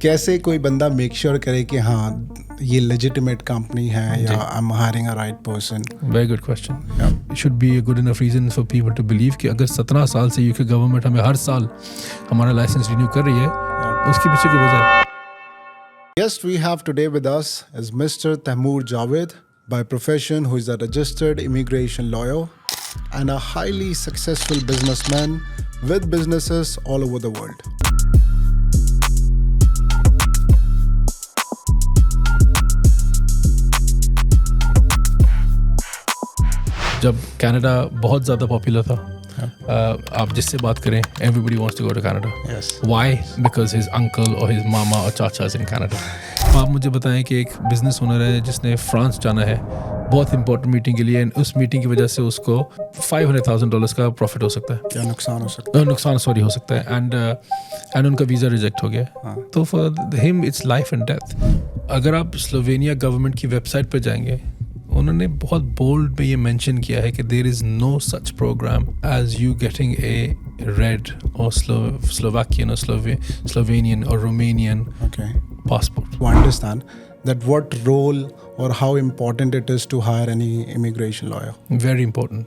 कैसे कोई बंदा मेक श्योर करे कि हाँ ये लेजिटिमेट कंपनी है या I am hiring a right person? Very good question. It should be a good enough reason for people to believe कि अगर 17 साल से यूके गवर्नमेंट हमें हर साल हमारा लाइसेंस रिन्यू कर रही है, उसके पीछे की वजह. Guest we have today with us is Mr. Taimur Jawed, by profession who is a registered immigration lawyer and a highly successful businessman with businesses all over the world. जब Canada बहुत ज़्यादा पॉपुलर था, आप जिससे बात करें, everybody wants to go to Canada. Yes. Why? Because his uncle or his mama or चाचा is in Canada. आप मुझे बताएं कि एक बिजनेस ओनर है जिसने फ्रांस जाना है बहुत इंपॉर्टेंट मीटिंग के लिए, उस मीटिंग की वजह से उसको $500,000 का प्रॉफिट हो सकता है. क्या नुकसान हो सकता है? नुकसान हो सकता है. एंड उनका वीज़ा रिजेक्ट हो गया. तो for him it's life and death. अगर आप स्लोवेनिया गवर्नमेंट की वेबसाइट पर जाएंगे, उन्होंने बहुत बोल्ड में ये मेंशन किया है कि there is no such program as you getting a red और स्लोवाकियन और स्लोवेनियन और Romanian passport. To understand that what role or how important it is to hire any immigration lawyer. Very important.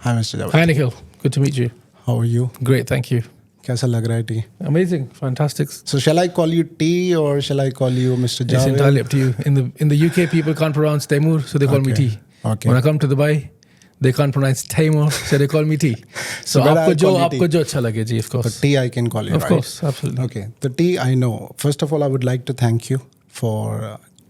Hi, Mr. Jawed. Hi, Nikhil. Good to meet you. How are you? Great, thank you. कैसा लग रहा है T? Amazing, fantastic. So shall I call you T or shall I call you Mr. Jawed? It's entirely up to you. In the UK, people can't pronounce Taimur, so they call me T. Okay. When I come to Dubai, they can't pronounce Taimur, so they call me T. So आपको जो अच्छा लगे जी, of course. But T I can call you, of right? Course, absolutely. Okay, the T I know. First of all, I would like to thank you for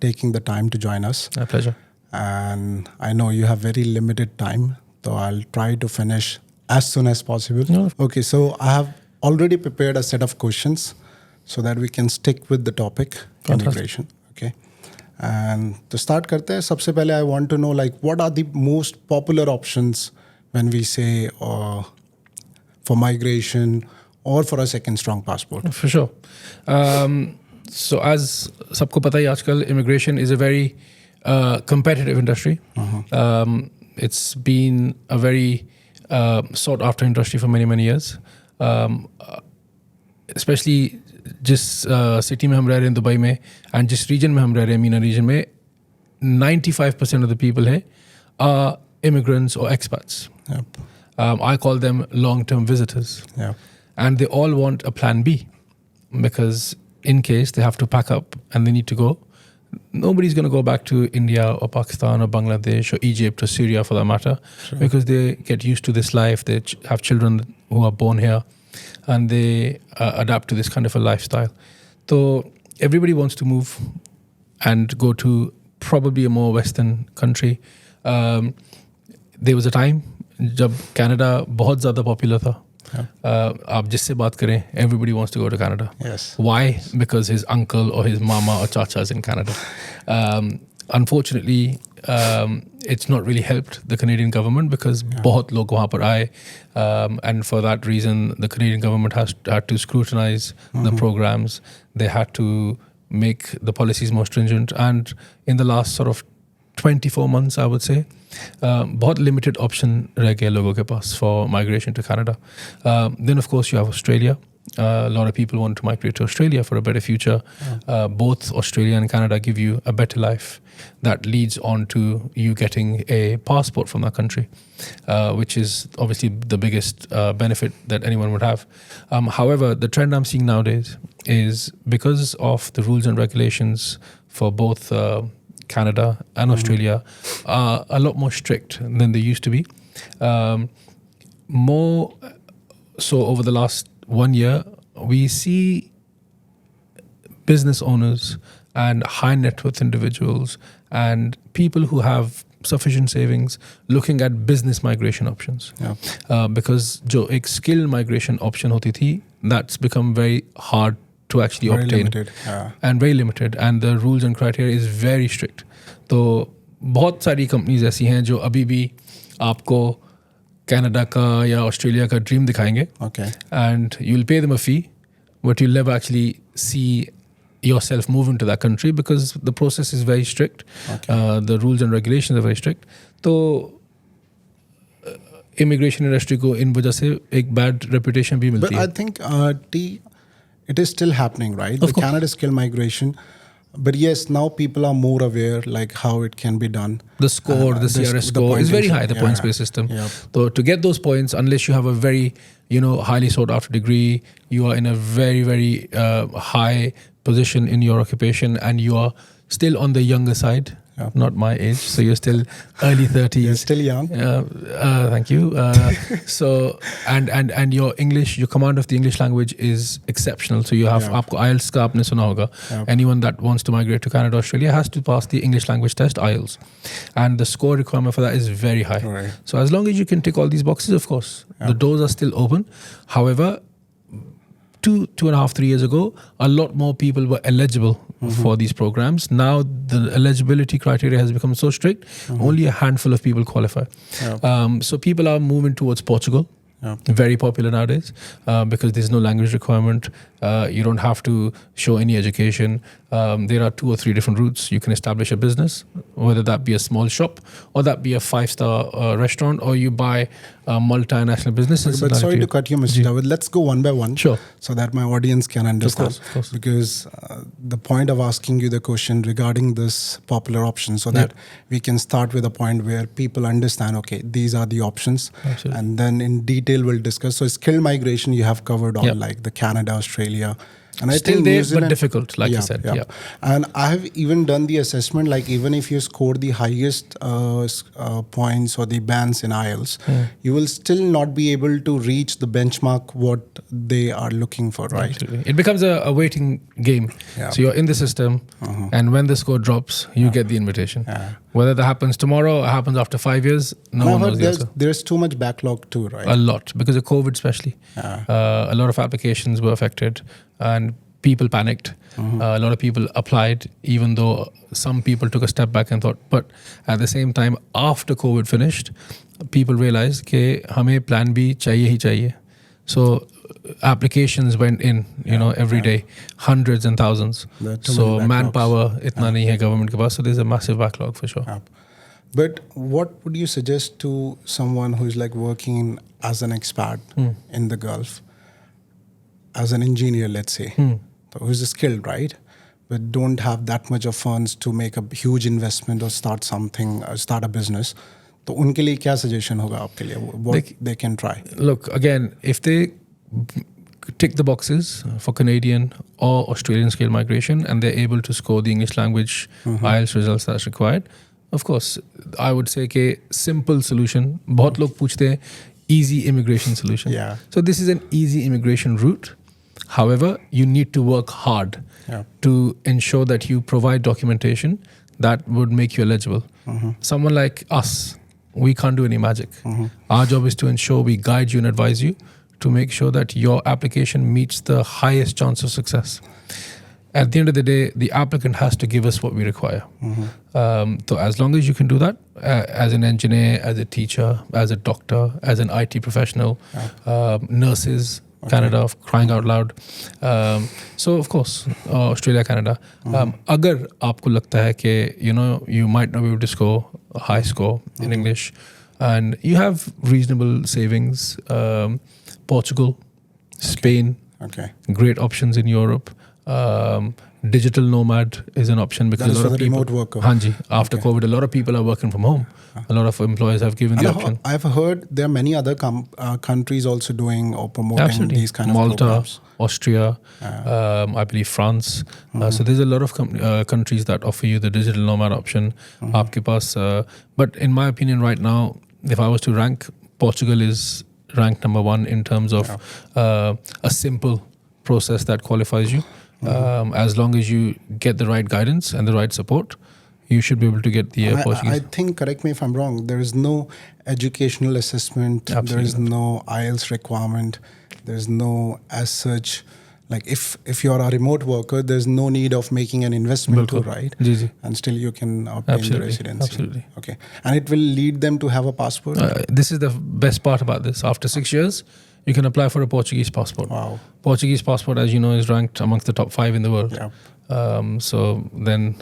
taking the time to join us. My pleasure. And I know you have very limited time, so I'll try to finish as soon as possible. No. Okay, so I have already prepared a set of questions so that we can stick with the topic, immigration. Okay, and to start karte hain, sabse pehle I want to know, like, what are the most popular options when we say for migration or for a second strong passport? For sure. So as सबको पता ही आजकल immigration is a very competitive industry. It's been a very sought after industry for many years. Especially जिस city में हम रह रहे हैं Dubai में, एंड जिस रीजन में हम रह रहे हैं मीना रीजन में, 95% of the people here are immigrants or expats. Yep. I call them long-term visitors. Yeah. And they all want a plan B, because in case they have to pack up and they need to go, nobody's going to go back to India or Pakistan or Bangladesh or Egypt or Syria for that matter. Sure. Because they get used to this life. They have children who are born here and they adapt to this kind of a lifestyle. So everybody wants to move and go to probably a more Western country. There was a time जब Canada बहुत ज़्यादा popular था. आप जिससे बात करें, everybody wants to go to Canada. Yes. Why? Because his uncle or his mama or chacha is in Canada. Unfortunately, it's not really helped the Canadian government because बहुत लोग वहाँ पर आए, and for that reason, the Canadian government had to scrutinize the programs. They had to make the policies more stringent, and in the last sort of 24 months, I would say, बहुत limited option रह गया लोगों के पास for migration to Canada. Then of course you have Australia. A lot of people want to migrate to Australia for a better future. Both Australia and Canada give you a better life that leads on to you getting a passport from that country, which is obviously the biggest benefit that anyone would have. However, the trend I'm seeing nowadays is because of the rules and regulations for both Canada and Australia are a lot more strict than they used to be. More so over the last 1 year, we see business owners and high net worth individuals and people who have sufficient savings looking at business migration options. Because जो एक skill migration option होती थी, that's become very hard to actually very obtain. Limited, and very limited, and the rules and criteria is very strict. तो बहुत सारी companies ऐसी हैं जो अभी भी आपको कनाडा का या ऑस्ट्रेलिया का ड्रीम दिखाएंगे Okay. and you'll pay them a fee, but you'll never actually see yourself move into that country because the process is very strict. The rules and regulations are very strict. तो immigration industry को इन वजह से एक bad reputation भी But मिलती I है. think it is still happening, right? Of The course. Canada skill migration. But yes, now people are more aware, like how it can be done. The score, the CRS score is very high, the points-based system. Yep. So to get those points, unless you have a very, highly sought-after degree, you are in a very, very high position in your occupation, and you are still on the younger side, not my age. So you're still early 30s. You're still young. Thank you. So and your English, your command of the English language is exceptional. So you have आपको IELTS का आपने सुना होगा. Anyone that wants to migrate to Canada, Australia has to pass the English language test, IELTS, and the score requirement for that is very high. Right. So as long as you can tick all these boxes, of course, the doors are still open. However, 2.5, 3 years ago, a lot more people were eligible for these programs. Now the eligibility criteria has become so strict, only a handful of people qualify. So people are moving towards Portugal. Very popular nowadays because there's no language requirement. You don't have to show any education. There are 2 or 3 different routes. You can establish a business, whether that be a small shop or that be a 5-star restaurant, or you buy multinational businesses. But sorry to cut you, Mr. Jawed. Let's go one by one, Sure. so that my audience can understand. Of course. Because the point of asking you the question regarding this popular option, so that we can start with a point where people understand. Okay, these are the options, Absolutely. and then in detail we'll discuss. So skilled migration, you have covered all, like the Canada, Australia. And I Still think there, New but Zealand, difficult, like you said. Yeah. And I have even done the assessment, like even if you score the highest points or the bands in IELTS, you will still not be able to reach the benchmark what they are looking for, right? Absolutely. It becomes a waiting game. Yeah. So you're in the system, and when the score drops, you get the invitation. Whether that happens tomorrow or happens after 5 years, no And one I've knows heard the answer. there's too much backlog too, right? A lot, because of COVID especially. A lot of applications were affected and people panicked. A lot of people applied, even though some people took a step back and thought, but at the same time, after COVID finished, people realized that हमें plan B चाहिए ही चाहिए. So applications went in, every day, hundreds and thousands. So manpower itna nahi hai government ke paas, so there's a massive backlog for sure. But what would you suggest to someone who is like working as an expat in the Gulf, as an engineer, let's say, who's skilled, right? But don't have that much of funds to make a huge investment or start something, start a business. तो उनके लिए क्या suggestion होगा आपके लिए? What they can try? Look, again, if they tick the boxes for Canadian or Australian scale migration and they're able to score the English language IELTS results that's required, of course, I would say कि simple solution. बहुत लोग पूछते हैं easy immigration solution. Yeah. So this is an easy immigration route. However, you need to work hard to ensure that you provide documentation that would make you eligible. Someone like us, we can't do any magic. Our job is to ensure we guide you and advise you to make sure that your application meets the highest chance of success. At the end of the day, the applicant has to give us what we require. So as long as you can do that, as an engineer, as a teacher, as a doctor, as an IT professional, nurses, Canada, crying out loud. So of course, Australia, Canada. अगर आपको लगता है कि you might not be able to score a high score in English, and you have reasonable savings, Portugal, Spain, great options in Europe. Digital nomad is an option because That is a lot for of the people. remote worker. Hanji, after COVID, a lot of people are working from home. A lot of employers have given the option. I've heard there are many other countries also doing or promoting Absolutely. these kind of Malta, programs. Austria, I believe France. So there's a lot of countries that offer you the digital nomad option. Aapke paas, but in my opinion right now, if I was to rank, Portugal is ranked number 1 in terms of a simple process that qualifies you. As long as you get the right guidance and the right support, you should be able to get the Portuguese. I think, correct me if I'm wrong, there is no educational assessment. Absolutely there is no IELTS requirement. There is no as such Like if you're a remote worker, there's no need of making an investment too, right? Ji. And still you can obtain the residency. Absolutely. Okay. And it will lead them to have a passport? This is the best part about this. After 6 years, you can apply for a Portuguese passport. Wow. Portuguese passport, as you know, is ranked amongst the top 5 in the world. Yeah. So then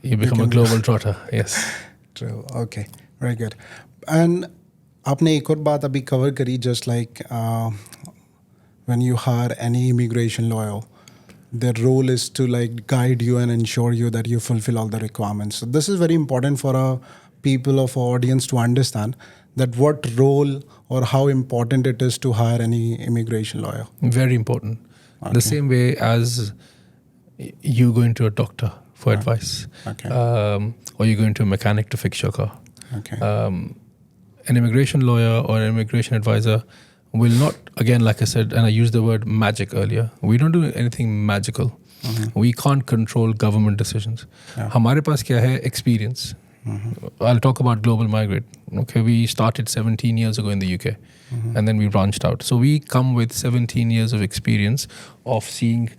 you become a global trotter. Yes. True. Okay. Very good. And आपने एक और बात अभी cover करी, just like when you hire any immigration lawyer, their role is to like guide you and ensure you that you fulfill all the requirements. So this is very important for our people of our audience to understand that what role or how important it is to hire any immigration lawyer. Very important. The same way as you going to a doctor for advice, or you going to a mechanic to fix your car. Okay. An immigration lawyer or an immigration advisor will not, again, like I said, and I used the word magic earlier, we don't do anything magical. We can't control government decisions. हमारे पास क्या है? Experience. I'll talk about Global Migrate. Okay, we started 17 years ago in the UK, and then we branched out. So we come with 17 years of experience of seeing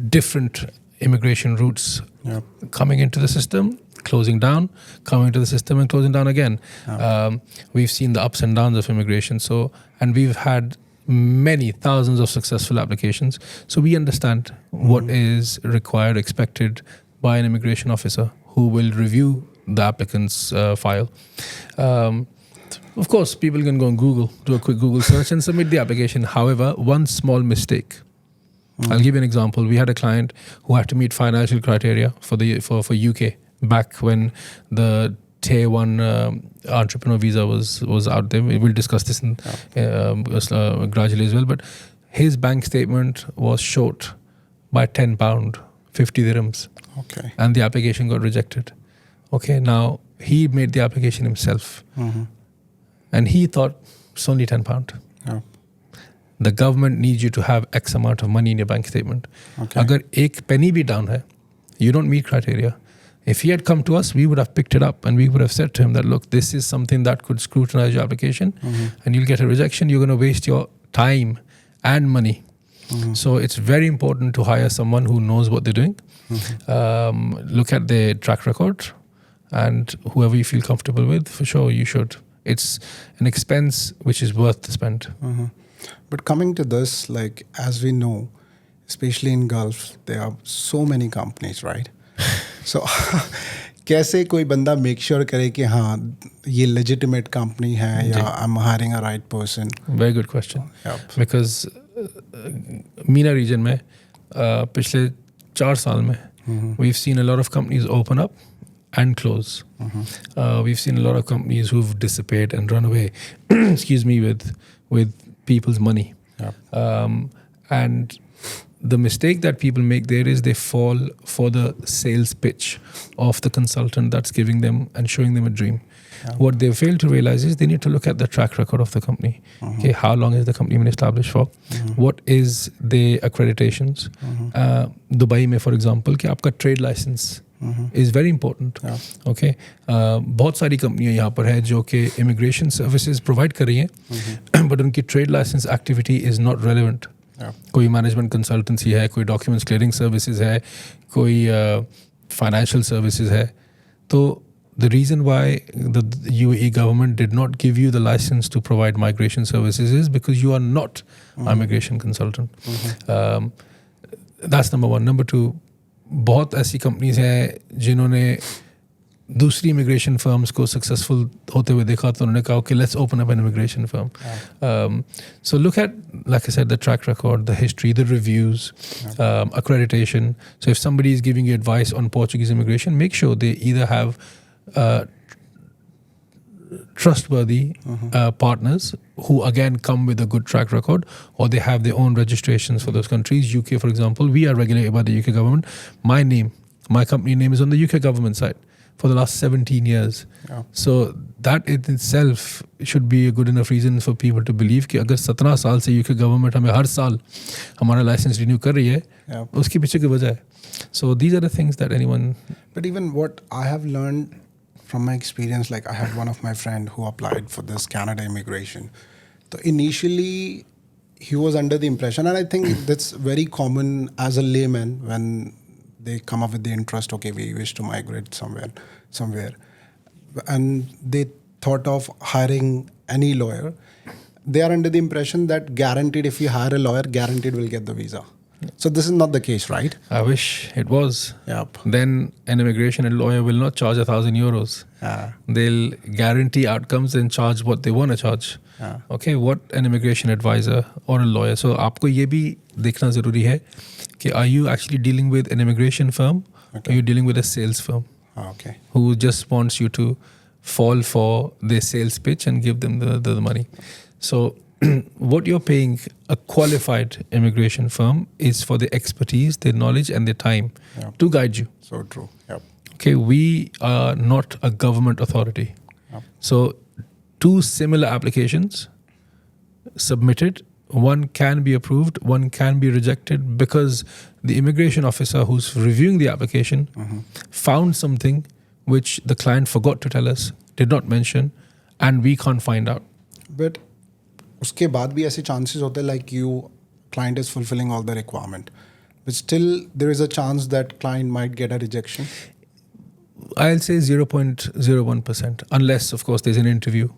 different immigration routes coming into the system, closing down, coming to the system and closing down again. We've seen the ups and downs of immigration. So, and we've had many thousands of successful applications. So we understand what is required, expected by an immigration officer who will review the applicant's file. Of course, people can go on Google, do a quick Google search and submit the application. However, one small mistake. I'll give you an example. We had a client who had to meet financial criteria for UK back when the Tier 1 entrepreneur visa was out there. We'll discuss this gradually as well. But his bank statement was short by £10, 50 dirhams. Okay. And the application got rejected. Okay, now he made the application himself. And he thought it's only £10. Yeah. The government needs you to have X amount of money in your bank statement. Okay. Agar ek penny bhi down hai, you don't meet criteria. If he had come to us, we would have picked it up and we would have said to him that, look, this is something that could scrutinize your application and you'll get a rejection. You're going to waste your time and money. So it's very important to hire someone who knows what they're doing. Look at their track record and whoever you feel comfortable with, for sure you should. It's an expense which is worth the spend. But coming to this, like as we know, especially in Gulf, there are so many companies, right? So कैसे कोई बंदा make sure करे कि हाँ ये legitimate company है या I'm hiring a right person? Very good question. Yep. Because MENA region में पिछले 4 साल में we've seen a lot of companies open up and close. We've seen a lot of companies who've disappeared and run away, excuse me, with people's money. And the mistake that people make there is they fall for the sales pitch of the consultant that's giving them and showing them a dream. What they fail to realize is they need to look at the track record of the company. Okay, how long has the company been established for? What is the accreditations? Dubai mein, for example, कि आपका trade license is very important. Okay, बहुत सारी कंपनियां यहाँ पर है जो कि immigration services provide कर रही हैं, but उनकी trade license activity is not relevant. कोई मैनेजमेंट कंसल्टेंसी है, कोई डॉक्यूमेंट्स क्लियरिंग सर्विसेज है, कोई फाइनेंशियल सर्विसेज है. तो the reason why the UAE government did not give you the license to provide migration services is because you are not a immigration consultant. That's number one. Number two, बहुत ऐसी companies हैं जिन्होंने दूसरी immigration firms को successful होते हुए देखा तो उन्होंने कहा okay, let's open up an immigration firm. So look at, like I said, the track record, the history, the reviews, accreditation. So if somebody is giving you advice on Portuguese immigration, make sure they either have trustworthy partners who again come with a good track record, or they have their own registrations for those countries. UK, for example, we are regulated by the UK government. My company name is on the UK government side for the last 17 years. So that in itself should be a good enough reason for people to believe कि अगर 17 साल से UK government हमें हर साल हमारा license renew कर रही है, उसकी पीछे की वजह है. So these are the things that anyone... But even what I have learned from my experience, like I had one of my friend who applied for this Canada immigration. So initially, he was under the impression, and I think that's very common as a layman when they come up with the interest, okay, we wish to migrate somewhere, and they thought of hiring any lawyer. They are under the impression that guaranteed if you hire a lawyer, guaranteed will get the visa. So this is not the case, right? I wish it was. Yep. Then an immigration lawyer will not charge 1,000 euros. They'll guarantee outcomes and charge what they want to charge. Okay, what an immigration advisor or a lawyer. So आपको ये भी देखना ज़रूरी है कि are you actually dealing with an immigration firm? Okay. Are you dealing with a sales firm? Okay. Who just wants you to fall for their sales pitch and give them the money. So what you're paying a qualified immigration firm is for the expertise, their knowledge and their time to guide you. So true. Yep. Okay, we are not a government authority. Yep. So 2 similar applications submitted, one can be approved, one can be rejected because the immigration officer who's reviewing the application found something which the client forgot to tell us, did not mention, and we can't find out. But उसके बाद भी ऐसे chances होते हैं like you client is fulfilling all the requirement, but still there is a chance that client might get a rejection. I'll say 0.01%, unless of course there's an interview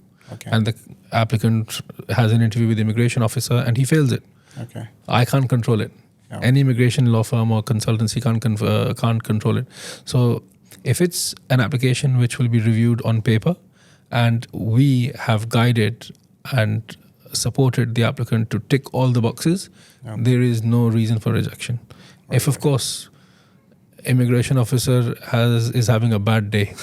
and the applicant has an interview with the immigration officer and he fails it. Okay. I can't control it. Yeah. Any immigration law firm or consultancy can't control it. So if it's an application which will be reviewed on paper and we have guided and supported the applicant to tick all the boxes, there is no reason for rejection. Okay. If of course immigration officer is having a bad day,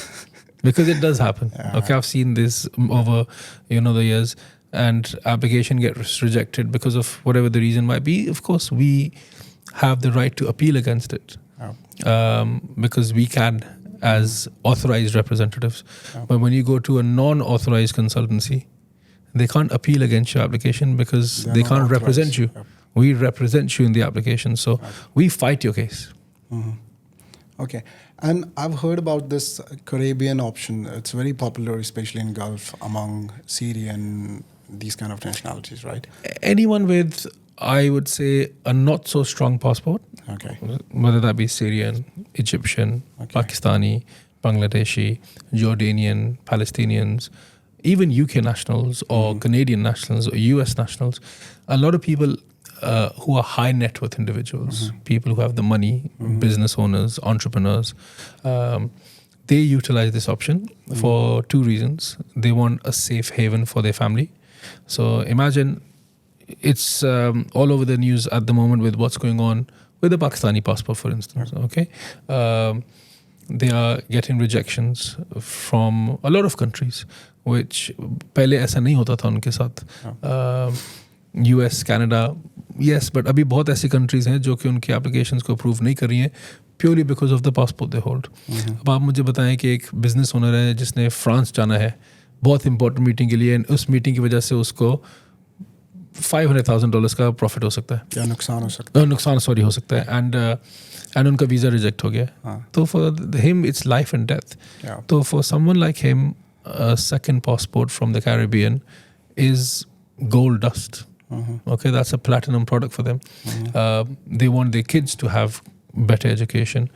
because it does happen. Okay, I've seen this over the years, and application gets rejected because of whatever the reason might be. Of course, we have the right to appeal against it because we can as authorized representatives. But when you go to a non-authorized consultancy, they can't appeal against your application because they can't represent you. We represent you in the application, so we fight your case. Okay. And I've heard about this Caribbean option. It's very popular, especially in Gulf, among Syrian, these kind of nationalities, right? Anyone with, I would say, a not so strong passport, whether that be Syrian, Egyptian, Pakistani, Bangladeshi, Jordanian, Palestinians, even UK nationals or Canadian nationals or US nationals, a lot of people who are high net worth individuals, people who have the money, business owners, entrepreneurs, they utilize this option for 2 reasons. They want a safe haven for their family. So imagine it's all over the news at the moment with what's going on with the Pakistani passport, for instance. Okay, they are getting rejections from a lot of countries, which पहले ऐसा नहीं होता था उनके साथ. US, Canada, yes, but अभी बहुत ऐसी countries हैं जो कि उनकी applications को approve नहीं कर रही हैं purely because of the passport they hold. अब आप मुझे बताएं कि एक business owner है जिसने France जाना है बहुत important meeting के लिए, उस meeting की वजह से उसको $500,000 का profit हो सकता है या नुकसान हो सकता है, नुकसान हो सकता है, and उनका visa reject हो गया. तो for him it's life and death. तो for someone like him, a second passport from the Caribbean is gold dust. Okay, that's a platinum product for them. They want their kids to have better education.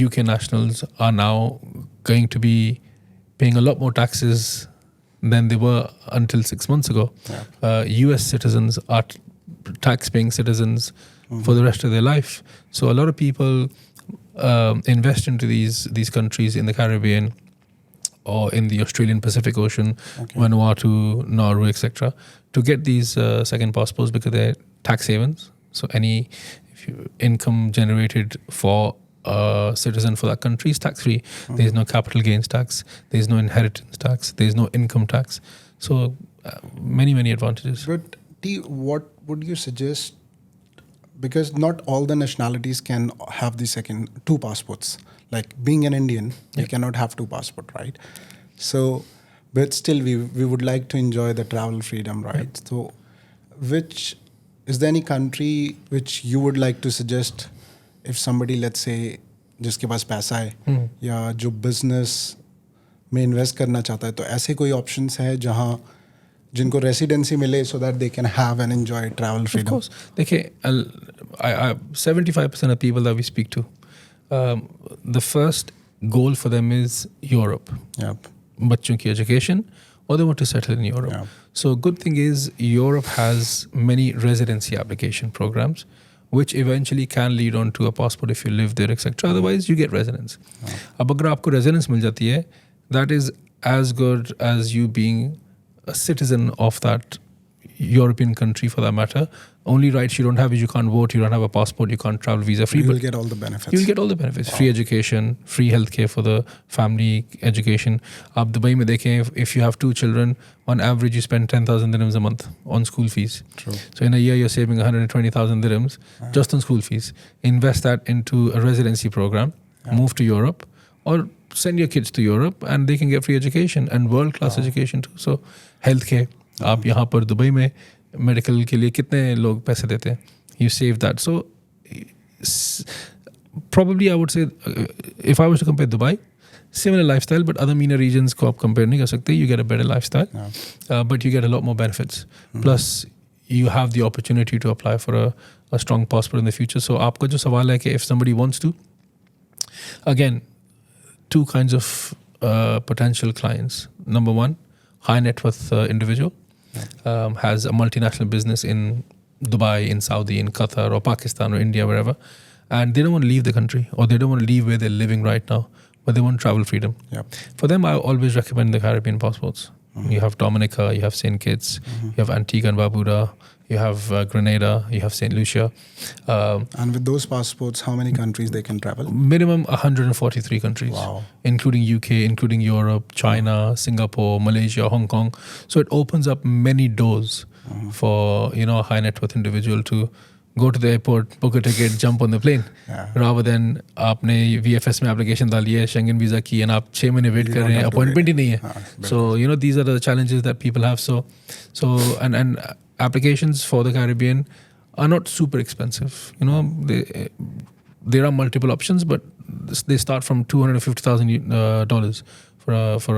UK nationals are now going to be paying a lot more taxes than they were until 6 months ago. US citizens are tax-paying citizens for the rest of their life. So a lot of people invest into these countries in the Caribbean or in the Australian Pacific Ocean, Vanuatu, Nauru, etc., to get these second passports because they're tax havens. So any income generated for a citizen for that country is tax-free. There's no capital gains tax. There's no inheritance tax. There's no income tax. So many, many advantages. But T, what would you suggest? Because not all the nationalities can have the second 2 passports. Like being an Indian, you cannot have 2 passports, right? So, but still we would like to enjoy the travel freedom, right? So, is there any country which you would like to suggest if somebody, let's say, जिसके पास पैसा है या जो business में invest करना चाहता है, तो ऐसे कोई options है जहाँ जिनको रेसिडेंसी मिले so that they can have and enjoy travel Of freedom. course. देखिए, 75% of people that we speak to, the first goal for them is Europe. Yep. बच्चों की education, or they want to settle in Europe. Yeah. So good thing is Europe has many residency application programs, which eventually can lead on to a passport if you live there, etc. Otherwise, you get residence. अब अगर आपको residence मिल जाती है, that is as good as you being a citizen of that European country for that matter. Only rights you don't have is you can't vote, you don't have a passport, you can't travel visa free. You will but get all the benefits. you'll get all the benefits. Free education, free healthcare for the family education. आप Dubai में देखें, if you have 2 children, on average you spend 10,000 dirhams a month on school fees. True. So in a year you're saving 120,000 dirhams just on school fees. Invest that into a residency program, move to Europe, or send your kids to Europe and they can get free education and world-class education too. So healthcare, आप यहाँ पर Dubai में medical के लिए कितने लोग पैसे देते हैं? You save that. So probably I would say if I was to compare Dubai, similar lifestyle, but other MENA regions को आप compare नहीं कर सकते. You get a better lifestyle, but you get a lot more benefits. Plus you have the opportunity to apply for a strong passport in the future. So आपका जो सवाल है कि if somebody wants to, again, 2 kinds of potential clients. Number 1, high net worth individual has a multinational business in Dubai, in Saudi, in Qatar, or Pakistan, or India, wherever, and they don't want to leave the country, or they don't want to leave where they're living right now, but they want travel freedom. Yep. For them, I always recommend the Caribbean passports. You have Dominica, you have St. Kitts, you have Antigua and Barbuda, you have Grenada, you have St. Lucia. And with those passports, how many countries they can travel? Minimum 143 countries, Wow. including UK, including Europe, China, Singapore, Malaysia, Hong Kong. So it opens up many doors for a high net worth individual to go to the airport, book a ticket, jump on the plane, rather than आपने VFS में application डाली है, Schengen visa की, and आप 6 महीने wait कर रहे हैं, appointment ही नहीं है. So these are the challenges that people have. So and applications for the Caribbean are not super expensive. There are multiple options, but they start from $250,000 for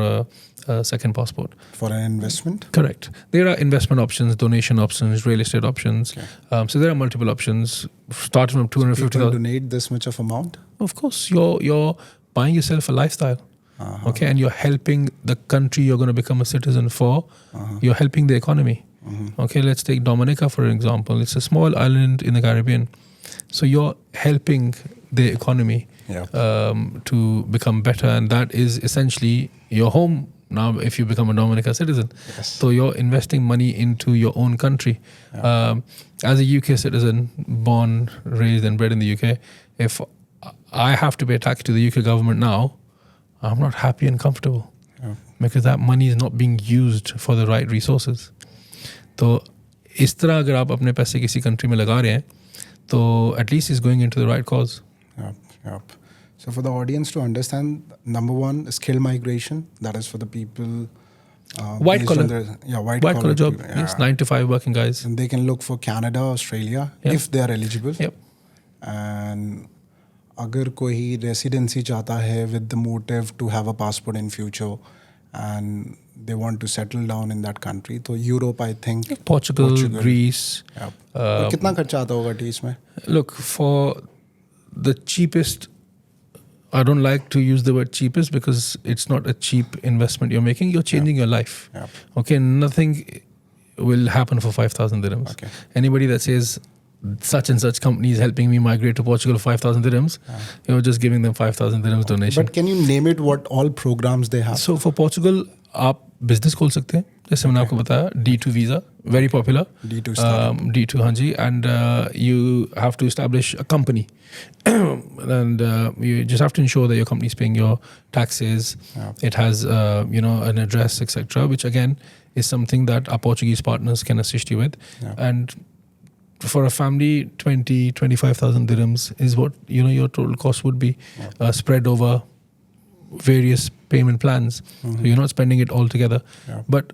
a second passport. For an investment? Correct. There are investment options, donation options, real estate options. Okay. So there are multiple options. Starting from People 250,000. donate this much of amount? Of course, you're buying yourself a lifestyle. Okay, and you're helping the country you're going to become a citizen for. You're helping the economy. Okay, let's take Dominica for example. It's a small island in the Caribbean. So you're helping the economy to become better, and that is essentially your home now if you become a Dominica citizen. Yes. So you're investing money into your own country. As a UK citizen, born, raised and bred in the UK, if I have to pay tax to the UK government now, I'm not happy and comfortable because that money is not being used for the right resources. तो इस तरह अगर आप अपने पैसे किसी country में लगा रहे हैं तो at least it's going into the right cause. Yep. So for the audience to understand, number 1, skill migration. That is for the people White collar. White collar job. People, Yes, 9 to 5 working guys. And they can look for Canada, Australia if they are eligible. Yep. And अगर कोई residency चाहता है with the motive to have a passport in future and they want to settle down in that country, तो Europe I think Portugal. Greece. और कितना खर्चा आता होगा इसमें? Look, for the cheapest, I don't like to use the word cheapest because it's not a cheap investment you're making. You're changing your life. Okay, nothing will happen for 5,000 dirhams. Okay. Anybody that says such and such company is helping me migrate to Portugal for 5,000 dirhams, you're just giving them 5,000 dirhams donation. But can you name it what all programs they have? So for Portugal, आप business खोल सकते हैं, जैसे मैंने आपको बताया, D2 visa, very popular. D2 startup. D2, हाँ जी, and you have to establish a company, and you just have to ensure that your company is paying your taxes. It has an address, etc., which again is something that our Portuguese partners can assist you with. And for a family, 25,000 dirhams is what your total cost would be, spread over various payment plans. So you're not spending it all together. But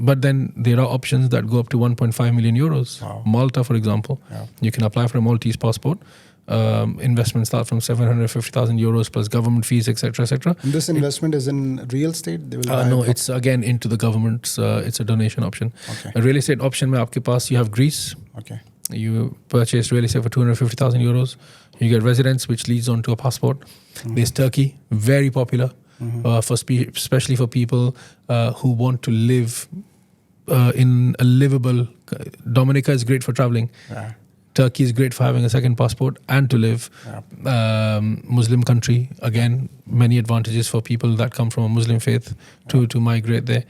but then there are options that go up to 1.5 million euros. Malta, for example, you can apply for a Maltese passport. investments start from 750,000 euros plus government fees, etc., etc. And this investment is in real estate? They will buy No, it's again into the government's. It's a donation option. Okay. A real estate option mein aapke paas you have Greece. Okay. You purchase real estate for 250,000 euros. You get residence, which leads on to a passport. There's Turkey, very popular, especially for people who want to live in a livable. Dominica is great for traveling. Yeah. Turkey is great for having a second passport and to live. Yeah. Muslim country, again, many advantages for people that come from a Muslim faith to migrate there.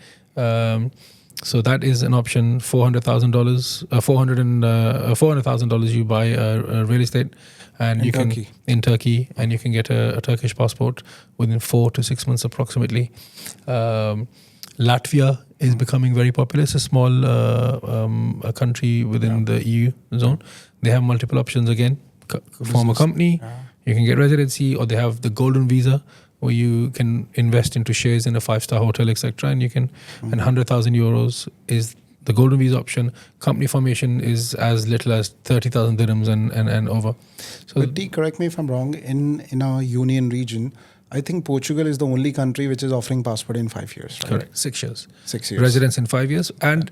So that is an option. $400,000. $400,000 you buy a real estate, and you can in Turkey, and you can get a Turkish passport within 4 to 6 months approximately. Latvia is becoming very popular. It's a small a country within the EU zone. They have multiple options again. Form a company, you can get residency, or they have the golden visa where you can invest into shares in a 5-star hotel, etc. And you can, and 100,000 euros is the golden visa option. Company formation is as little as 30,000 dirhams and over. So, but correct me if I'm wrong, in our union region, I think Portugal is the only country which is offering passport in 5 years, right? Correct, 6 years. 6 years. Residence in 5 years. And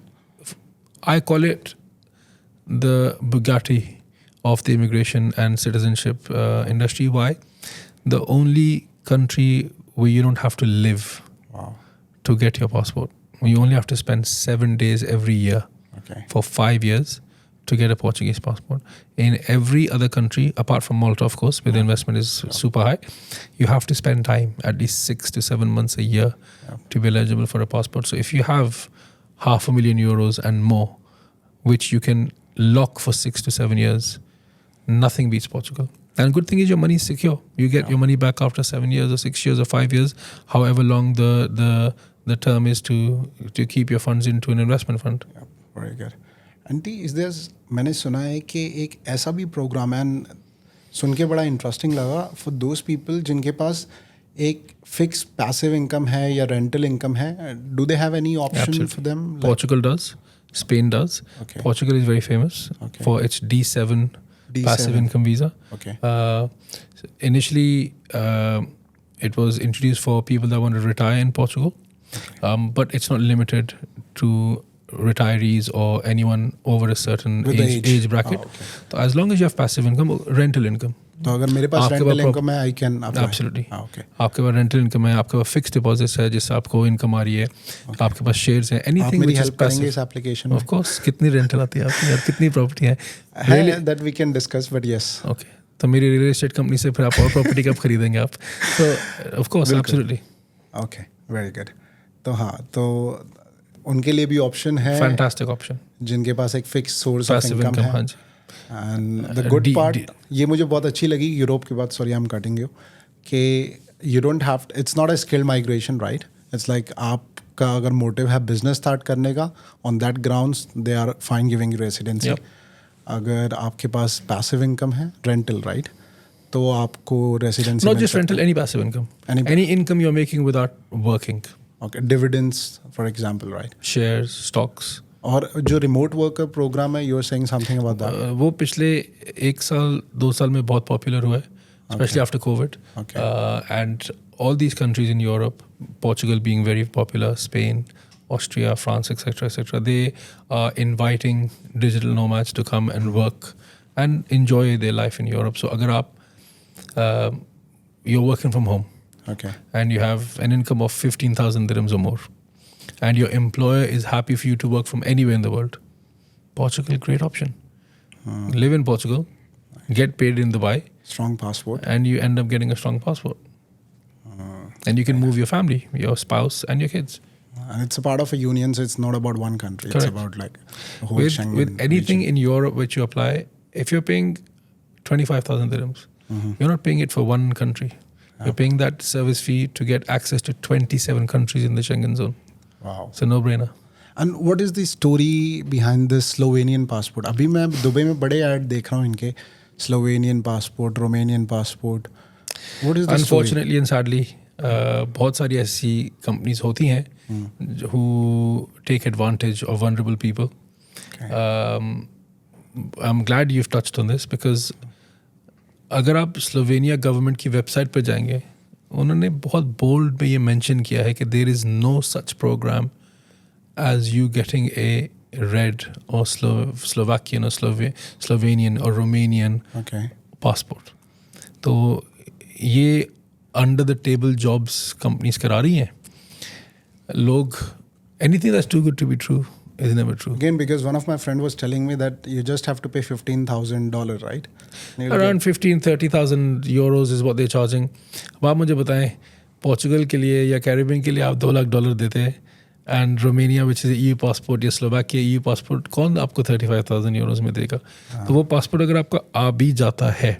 I call it the Bugatti of the immigration and citizenship industry. Why? The only country where you don't have to live to get your passport. You only have to spend 7 days every year for 5 years to get a Portuguese passport. In every other country, apart from Malta, of course, where the investment is super high, you have to spend time, at least 6 to 7 months a year to be eligible for a passport. So if you have €500,000 and more, which you can lock for 6 to 7 years, nothing beats Portugal. And good thing is your money is secure. You get your money back after 7 years or 6 years or 5 years, however long the term is to keep your funds into an investment fund. Yeah, very good. Aunty is there, मैंने सुना है कि एक ऐसा भी programme है, and सुन के बड़ा इंटरेस्टिंग लगा, फॉर दोज पीपल जिनके पास एक फिक्स पैसिव इनकम है या रेंटल इनकम है, do they have any option for them? Portugal does, Spain does. Okay. Portugal is very famous for its D7 passive income visa. Okay. Initially, it was introduced for people that want to retire in Portugal, but it's not limited to retirees or anyone over a certain age bracket. So as long as you have passive income, rental income. तो अगर मेरे पास rental income है, I can apply? Absolutely. आपके पास rental income है, आपके पास fixed deposits है जिससे आपको इनकम आ रही है, आपके पास शेयर्स हैं, एनीथिंग व्हिच इज पैसिव. इस एप्लीकेशन ऑफ कोर्स. कितनी रेंटल आती है आपकी यार, कितनी प्रॉपर्टी है? That we can discuss, but yes. Okay, तो मेरी रियल एस्टेट कंपनी से फिर आप और प्रॉपर्टी कब खरीदेंगे आप? तो of course, absolutely. Okay, very good. तो हाँ, तो उनके लिए भी ऑप्शन है, फैंटास्टिक ऑप्शन, जिनके पास एक फिक्स सोर्स ऑफ इनकम है. हाँ जी. एंड द गुड पार्ट, ये मुझे बहुत अच्छी लगी यूरोप के बाद, sorry I am cutting you, कि you don't have, it's not a skilled migration, right? It's like आपका अगर मोटिव है बिजनेस स्टार्ट करने का, on that grounds they are fine giving residency. अगर आपके पास पैसिव इनकम है, रेंटल, राइट, तो आपको residency. Not just rental, any passive income, any income you are making without working. Okay, dividends for example, right? Shares, stocks. और जो remote worker program है, you are saying something about that? वो पिछले 1 साल 2 साल में बहुत पॉपुलर हुआ है, specially after Covid. And all these countries in Europe, Portugal being very popular, Spain, Austria, France, etc., they are inviting digital nomads to come and work and enjoy their life in Europe. So agar aap you're working from home, and you have an income of 15,000 dirhams or more, and your employer is happy for you to work from anywhere in the world, Portugal, great option. Live in Portugal, get paid in Dubai, strong passport, and you end up getting a strong passport. And you can move your family, your spouse and your kids. And it's a part of a union, so it's not about one country. Correct. It's about like the whole Schengen with anything region. in Europe which you apply, if you're paying 25,000 dirhams, you're not paying it for one country. You're paying that service fee to get access to 27 countries in the Schengen zone. Wow. It's a no-brainer. And what is the story behind this Slovenian passport? अभी मैं Dubai में बड़े add देख रहा हूँ इनके, Slovenian passport, Romanian passport. What is the Unfortunately and sadly, बहुत सारी ऐसी कंपनीज होती हैं who take advantage of vulnerable people. I'm glad you've touched on this, because अगर आप स्लोवेनिया गवर्नमेंट की वेबसाइट पर जाएंगे, उन्होंने बहुत बोल्ड में ये मेंशन किया है कि there is no such program as you getting a red और स्लोवाकियन और स्लोवेनियन और रोमेनियन पासपोर्ट. तो ये under the table jobs companies करा रही हैं. लोग, anything that's too good to be true is never true. Again, because one of my friend was telling me that you just have to pay $15,000, right? Around 15,000-30,000 euros is what they're charging. अब आप मुझे बताएं, Portugal के लिए या Caribbean के लिए आप $2 लाख देते हैं, and Romania which is EU passport या स्लोवाकिया EU पासपोर्ट, कौन आपको 35,000 euros में देगा? तो वो पासपोर्ट अगर आपका आ भी जाता है,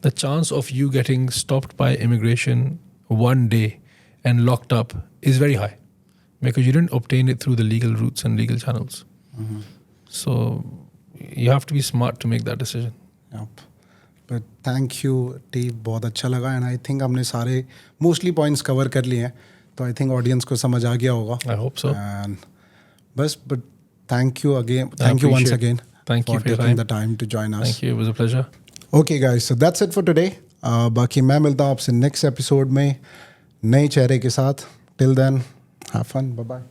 the chance of you getting stopped by immigration one day and locked up is very high. Because you didn't obtain it through the legal routes and legal channels. So you have to be smart to make that decision. Yep. But thank you, T. बहुत अच्छा लगा, and I think हमने सारे mostly points cover कर लिए हैं, तो I think audience को समझ आ गया होगा. I hope so. And बस, but thank you again. Thank you once again. Thank you for taking the time to join us. Thank you. It was a pleasure. Okay, guys. So that's it for today. बाकी मैं मिलता हूँ आपसे next episode में नए चेहरे के साथ. Till then. Have fun. Bye-bye.